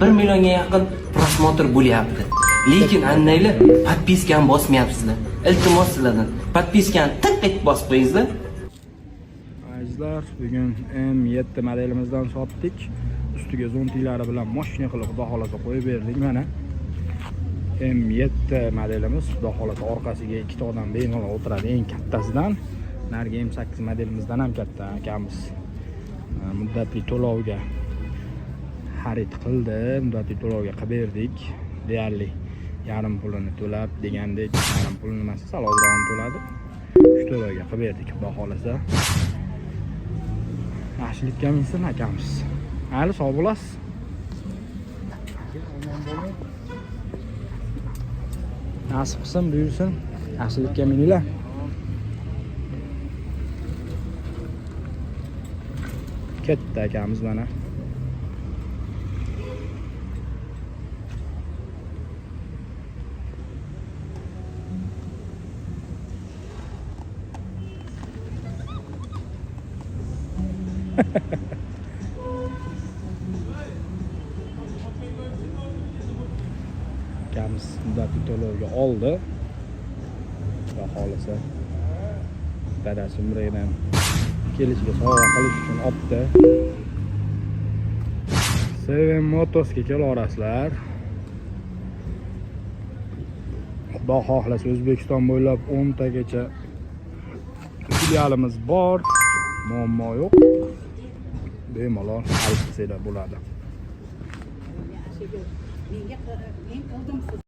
1 millionga yaqin prosmotr bo'lyapti. Lekin annaylar podpiskani bosmayapsizlar. Iltimos sizlardan podpiskani tiq etib bosib qo'yingizlar. Azizlar, bugun M7 modelimizdan sotdik. Ustiga zontiklari bilan mashina qilib xudo xolasa qo'yib berdik mana. M7 modelimiz, xudo xolasa orqasiga ikkita odam bemalol o'tiradi, eng kattasidan. Narigi M8 modelimizdan ham katta akamiz. Muddatli to'lovga xarid qildi, muddatli to'lovga qilib berdik. Deyarli yarim pulini to'lab degandek, yarim pulini emas, sal ozroq to'ladi. Shu to'lovga qilib berdik, xudo xolasa. Yaxshilikka minsin akamiz. Hali sog' bo'lasiz. Nasib qilsin, buyursin. Yaxshilikka mininglar. Katta akamiz mana. Akamiz muddatli to'lovga oldi. Xudo xolasa dadasi umridan kelishiga sovg'a qilish uchun olibdi. Seven Motorsga kelaverasizlar. Xudo xohlasa O'zbekiston bo'ylab 10 tagacha filialimiz bor. Muammo yo'q. Bemalol hal qilsanglar bo'ladi.